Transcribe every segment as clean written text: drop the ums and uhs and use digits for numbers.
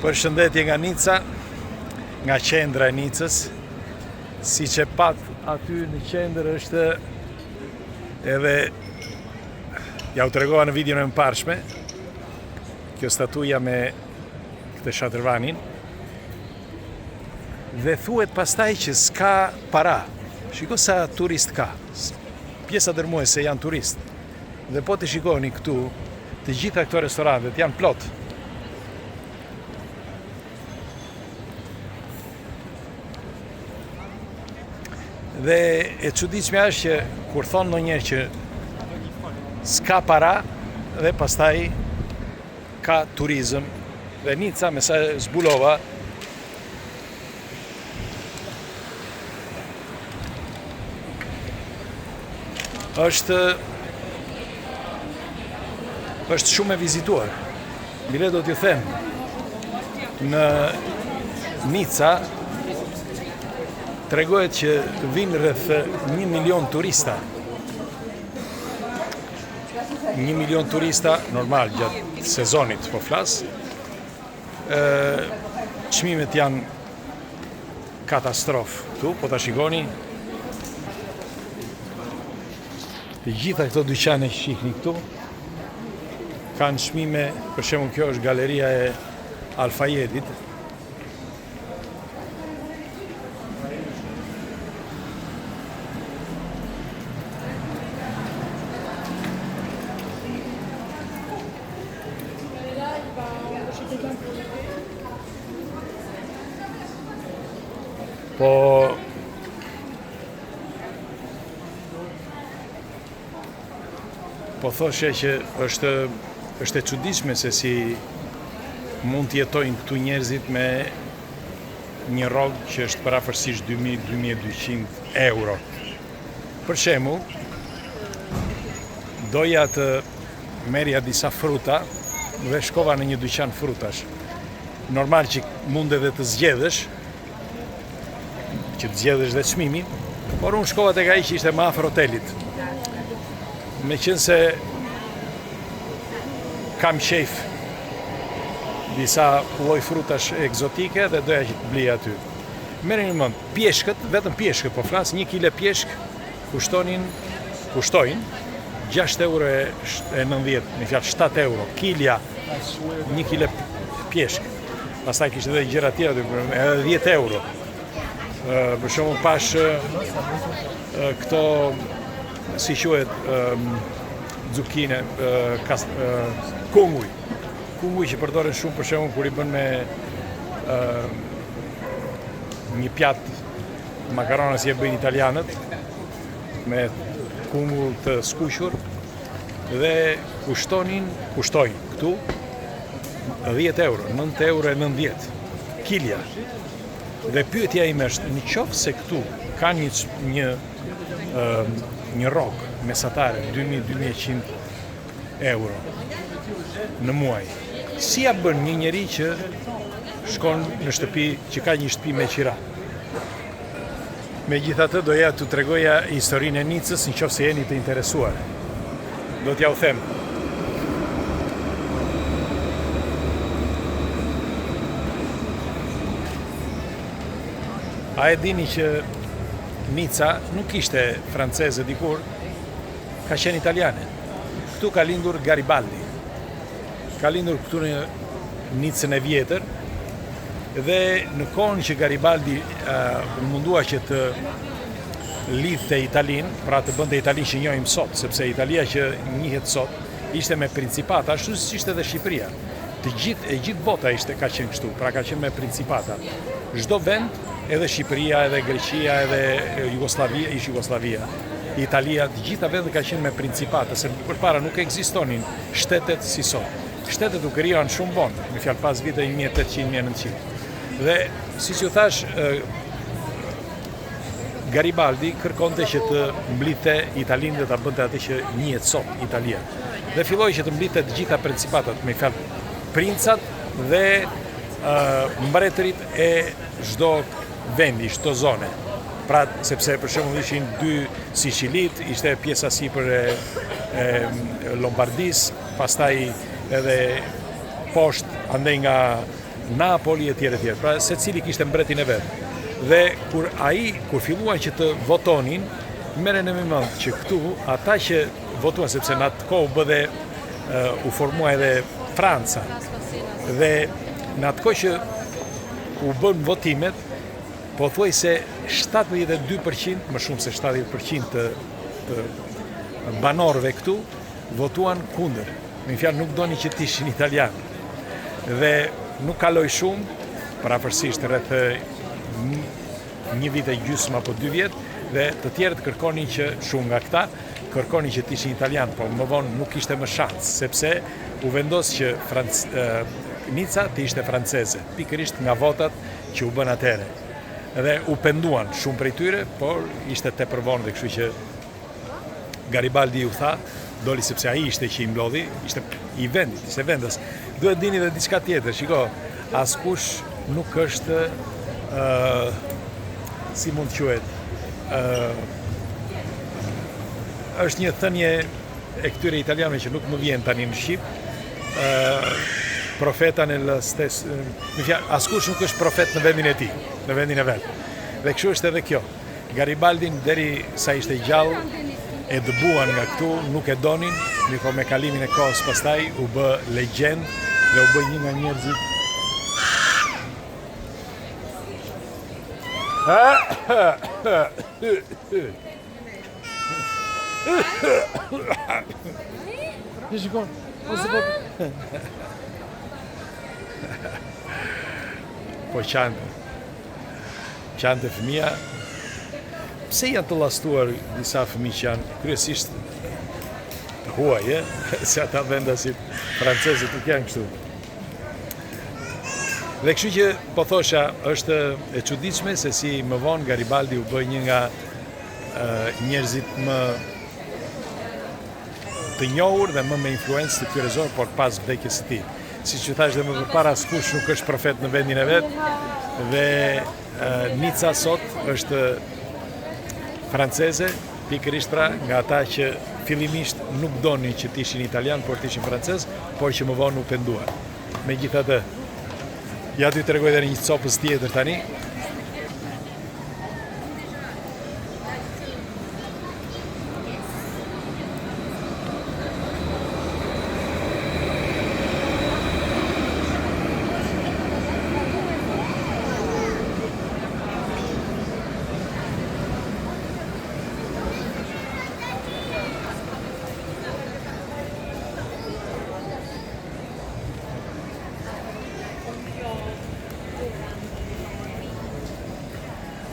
Përshëndetje nga Nica, nga qendra e Nicës. Si që pat aty në qendër është edhe, ja u tregova në videon e mëparshme, kjo statuja me këtë shatërvanin, dhe thuhet pastaj që s'ka para. Shiko sa turist ka. Pjesa dërmuese janë turist. Dhe po të shikoni këtu, të gjitha këto restorantet janë plot. Dhe e çuditshmja është që kur thonë ndonjëherë që s'ka para dhe pastaj ka turizëm, dhe Nica me sa zbulova është shumë e vizituar. Bile do t'ju them, në Nica tregohet që vinë rreth 1 milion turista. 1 milion turista normal gjatë sezonit po flas. Çmimet janë katastrofë këtu, po ta shikoni. Të gjitha këto dyqane që shihni këtu kanë çmime, për shembull kjo është galeria e Alfajedit. Po thoshe që është e çuditshme se si mund të jetojnë këtu njerëzit me një rrogë që është parafërsisht 2.000-2.200 euro. Për shembull, doja të merja disa fruta dhe shkova në një dyqan frutash. Normal që mund edhe të zgjedhësh, dhe çmimin, por unë shkova tek ai që ishte më afër hotelit. Meqense kam qejf disa lloj frutash egzotike dhe doja që të blej aty. Merreni mend, pjeshkët, vetëm pjeshkët po flas, 1 kg pjeshk kushtojnë 6,90 euro, në fjalë 7 euro. Kilja 1 kg pjeshk. Pastaj kishte edhe gjëra tjera, edhe 10 euro. Për shembull pash këto si quhet zukine, kunguj. Kunguj që përdoren shumë për shembull kur i bën me një pjatë makarona si e bëjnë italianët, me kungull të skuqur, dhe kushtojnë këtu 10 euro, 9,90 euro kilja. Dhe pyetja ime është, në qoftë se këtu ka një rrogë mesatare 2.000-2.100 euro në muaj, si ja bën një njeri që shkon në shtëpi, që ka një shtëpi me qira? Megjithatë, doja t'u tregoja historinë e Nicës, në qoftë se jeni të interesuar. Do t'ja u them. A e dini që Nica nuk ishte franceze dikur, ka qenë italiane. Këtu ka lindur Garibaldi. Ka lindur këtu në Nicën e vjetër, dhe në kohën që Garibaldi mundua që të lidhte Italinë, pra të bënte Italinë që njohim sot, sepse Italia që njihet sot ishte me principata, ashtu si ishte edhe Shqipëria. E gjithë bota ka qenë kështu, pra ka qenë me principata. Çdo vend, edhe Shqipëria, edhe Greqia, edhe Jugoslavia, Italia, të gjitha vendet ka qenë me principate, se përpara nuk ekzistonin shtetet si sot. Shtetet u krijuan shumë vonë, me fjalë pas viteve 1800-1900. Dhe siç ju thash, Garibaldi kërkonte që të mblidhte Italinë dhe ta bënte atë që njihet sot Italia. Dhe filloi që të mblidhte të gjitha principatat, me fjalë princat dhe mbretërit e çdo vendi, çdo zone. Pra, sepse për shembull ishin 2 Sicilit, ishte pjesa sipër e Lombardis, pastaj edhe poshtë andej nga Napoli e tjerë. Pra secili kishte mbretin e vet. Dhe kur filluan që të votonin, merren në mend që këtu ata që votuan, sepse në atë kohë u formua edhe Franca. Dhe në atë kohë që u bën votimet, pothuajse 72%, më shumë se 70% të banorëve këtu votuan kundër. Me fjalë nuk doni që të ishin italian. Dhe nuk kaloi shumë, parafërsisht rreth një vit e gjysmë apo 2 vjet, dhe të tjerët kërkonin që shumë nga këta kërkonin që të ishin italian, por më vonë nuk ishte më shans, sepse u vendos që Nica të ishte franceze, pikërisht nga votat që u bën atëherë. Dhe u penduan shumë prej tyre, por ishte tepër vonë, dhe kështu që Garibaldi u tha, doli sepse ai ishte që i mblodhi, ishte i vendit, ishte vendas. Duhet dini edhe diçka tjetër, shiko, askush nuk është si mund të quhet, është një thënie e këtyre italianëve që nuk më vjen tani në shqip, profeta nel stesso, askush nuk është profet në vendin e tij, në vendin e vet. Dhe kështu është edhe kjo. Garibaldin deri sa ishte gjallë e dëbuan nga këtu, nuk e donin, mirëpo me kalimin e kohës pastaj u bë legjend dhe u bë një nga njerëzit po qante fëmija. Pse janë të llastuar disa fëmijë që janë kryesisht të huaj, se ata vendasit francezët nuk janë kështu. Dhe kështu që po thosha, është e çuditshme se si më vonë Garibaldi u bë një nga njerëzit më të njohur dhe më me influencë të kryesor, por pas vdekjes së tij. Siç që thash dhe më përpara, askush nuk është profet në vendin e vet, dhe Nica sot është franceze, pikërisht pra nga ata që fillimisht nuk donin që të ishin italian, por të ishin francez, por që më vonë u penduan. Megjithatë, ja t'ju tregoj edhe një copës tjetër tani.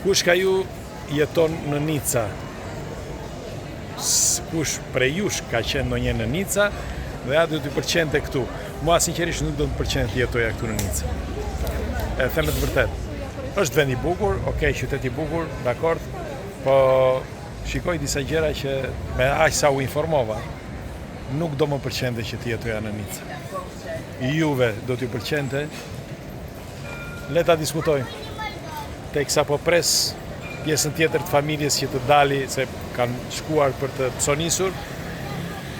Kush ka ju jeton në Nica? Kush prej jush ka qenë ndonjëherë në Nica dhe a do t'i pëlqente këtu? Mua sinqerisht nuk do të pëlqente të jetoja këtu në Nica. E them të vërtet. Është vend i bukur, okay, qytet i bukur, dakord, po shikoj disa gjëra që me aq sa u informova, nuk do më pëlqente që të jetoja në Nica. Juve do t'ju pëlqente? Le ta diskutojmë. Teksa po pres pjesën tjetër të familjes që të dali, se kanë shkuar për të psonisur,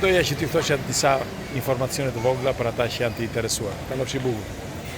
doja që t'ju thosha disa informacione të vogla për ata që janë të interesuar. Kalofshi bukur.